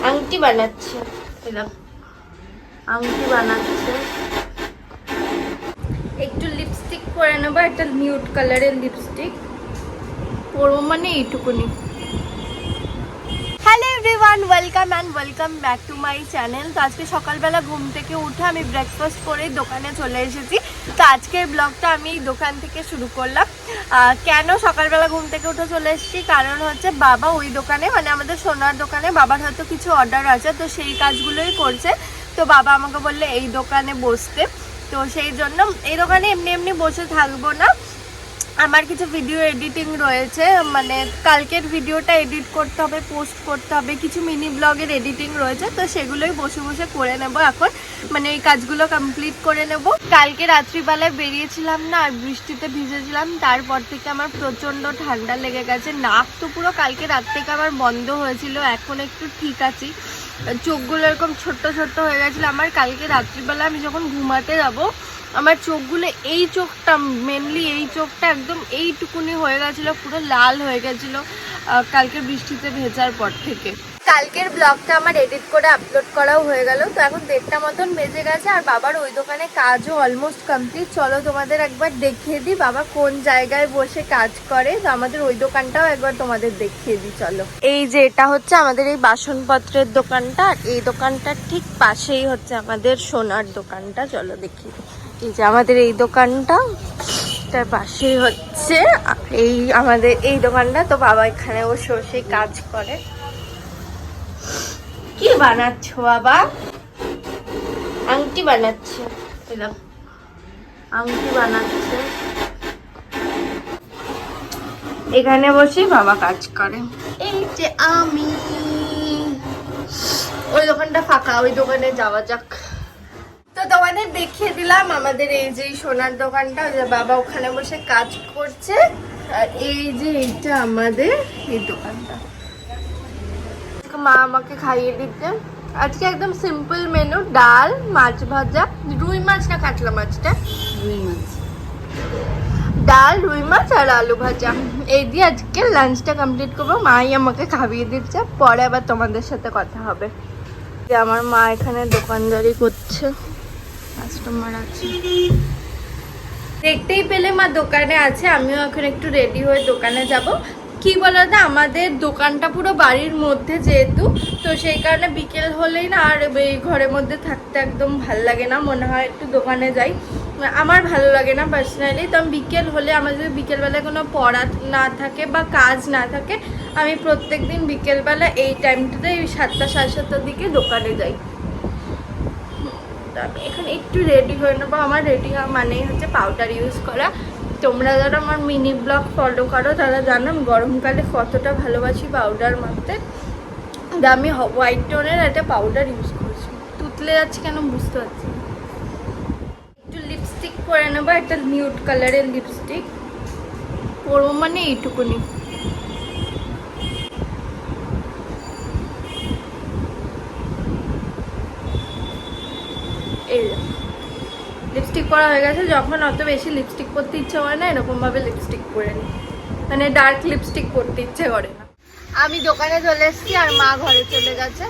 আংটি বানাচ্ছে, আংটি বানাচ্ছে। একটু লিপস্টিক পরে নেবো, একটা নিউড কালারের লিপস্টিক পরবো, মানে এইটুকুনি। Hello everyone, welcome back to my channel. তো আজকে সকালবেলা ঘুম থেকে উঠে আমি ব্রেকফাস্ট করে দোকানে চলে এসেছি। তো আজকের ব্লগটা আমি দোকান থেকে শুরু করলাম। কেন সকালবেলা ঘুম থেকে উঠে চলে এসেছি, কারণ হচ্ছে বাবা ওই দোকানে, মানে আমাদের সোনার দোকানে বাবার হয়তো কিছু অর্ডার আছে, তো সেই কাজগুলোই করছে। তো বাবা আমাকে বললে এই দোকানে বসতে, তো সেই জন্য এই দোকানে এমনি এমনি বসে থাকবো না, আমার কিছু ভিডিও এডিটিং রয়েছে, মানে কালকের ভিডিওটা এডিট করতে হবে, পোস্ট করতে হবে, কিছু মিনি ব্লগের এডিটিং রয়েছে, তো সেগুলোই বসে বসে করে নেব এখন, মানে এই কাজগুলো কমপ্লিট করে নেব। কালকে রাত্রিবেলায় বেরিয়েছিলাম না, আর বৃষ্টিতে ভিজেছিলাম, তারপর থেকে আমার প্রচণ্ড ঠান্ডা লেগে গেছে। নাক তো পুরো কালকে রাত থেকে আমার বন্ধ হয়েছিল, এখন একটু ঠিক আছি। চোখগুলো এরকম ছোট্ট ছোট্ট হয়ে গেছিলো আমার। কালকে রাত্রিবেলা আমি যখন ঘুমাতে যাব, আমার চোখগুলো, এই চোখটা মেনলি, এই চোখটা একদম এইটুকুনি হয়ে গেছিলো, পুরো লাল হয়ে গেছিলো কালকে বৃষ্টিতে ভেজার পর থেকে। কালকের ব্লগটা আমার এডিট করে আপলোড করাও হয়ে গেল। তো এখন 1:30 মতন বেজে গেছে, আর বাবার ওই দোকানে কাজও অলমোস্ট কমপ্লিট। চলো তোমাদের একবার দেখিয়ে দিই বাবা কোন জায়গায় বসে কাজ করে। তো আমাদের ওই দোকানটাও একবার তোমাদের দেখিয়ে দিই চলো। এই যে এটা হচ্ছে আমাদের এই বাসনপত্রের দোকানটা, আর এই দোকানটার ঠিক পাশেই হচ্ছে আমাদের সোনার দোকানটা। চলো দেখি, এই যে আমাদের এই দোকানটা, তার পাশেই হচ্ছে এই আমাদের এই দোকানটা। তো বাবা এখানে বসে বসে কাজ করে। কি বানাচ্ছ বাবা? আংটি বানাচ্ছে, আংটি বানাচ্ছে। এখানে বসে বাবা কাজ করে। এই যে আমি, ওই দোকানটা ফাঁকা, ওই দোকানে যাওয়া যাক। তো তোমাদের দেখিয়ে দিলাম আমাদের এই যে সোনার দোকানটা, বাবা ওখানে বসে কাজ করছে। আর এই যে এইটা আমাদের এই দোকানটা, মা আমাকে খাইয়ে দিতে। আজকে একদম সিম্পল মেনু, ডাল, মাছ ভাজা, রুই মাছ না কাতলা মাছটা, রুই মাছ, ডাল, রুই মাছ আর আলু ভাজা, এই দিয়ে আজকে লাঞ্চটা কমপ্লিট করবো। মাই আমাকে খাইয়ে দিচ্ছে, পরে আবার তোমাদের সাথে কথা হবে। আমার মা এখানে দোকানদারি করছে, কাস্টমার আছে, দেখতেই পেলে মা দোকানে আছে। আমিও এখন একটু রেডি হয়ে দোকানে যাব। কি বলতো, আমাদের দোকানটা পুরো বাড়ির মধ্যে যেহেতু, তো সেই কারণে বিকেল হলেই না আর এই ঘরের মধ্যে থাকতে একদম ভাল লাগে না, মনে হয় একটু দোকানে যাই। আমার ভালো লাগে না পার্সোনালি। তো আমি বিকেল হলে, আমার যদি বিকেলবেলায় কোনো পড়া না থাকে বা কাজ না থাকে, আমি প্রত্যেক দিন বিকেলবেলা এই টাইমটাতে 7টা 7:30টার দিকে দোকানে যাই। আমি এখন একটু রেডি হয়ে নেবো। আমার রেডি হওয়া মানেই হচ্ছে পাউডার ইউজ করা। তোমরা যারা আমার মিনি ব্লগ ফলো করো তারা জানো আমি গরমকালে কতটা ভালোবাসি পাউডার মাখতে। আমি হোয়াইট টোনের একটা পাউডার ইউজ করছি। তুতলে যাচ্ছে কেন বুঝতে পারছি না। একটু লিপস্টিক পরে নেবো, একটা নিউড কালারের লিপস্টিক পরবো, মানে এইটুকুনি। এই লিপস্টিক পরা হয়ে গেছে। যখন অত বেশি লিপস্টিক পরতে ইচ্ছে করে না, এরকমভাবে লিপস্টিক পরে নিই, মানে ডার্ক লিপস্টিক পরতে ইচ্ছে করে না। আমি দোকানে চলে এসেছি, আর মা ঘরে চলে গেছে।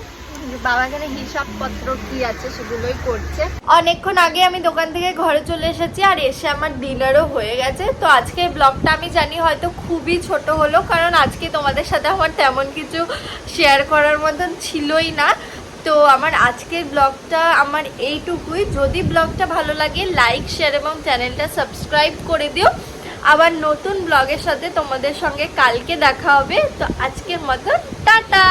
বাবা এখানে হিসাবপত্র কি আছে সেগুলোই করছে। অনেকক্ষণ আগে আমি দোকান থেকে ঘরে চলে এসেছি, আর এসে আমার ডিনারও হয়ে গেছে। তো আজকে ব্লগটা আমি জানি হয়তো খুবই ছোট হলো, কারণ আজকে তোমাদের সাথে আমার তেমন কিছু শেয়ার করার মতন ছিলই না। তো আমার আজকের ব্লগটা আমার এইটুকুই। যদি ব্লগটা ভালো লাগে লাইক, শেয়ার এবং চ্যানেলটা সাবস্ক্রাইব করে দিও। আবার নতুন ব্লগের সাথে তোমাদের সঙ্গে কালকে দেখা হবে। তো আজকের মতো টাটা।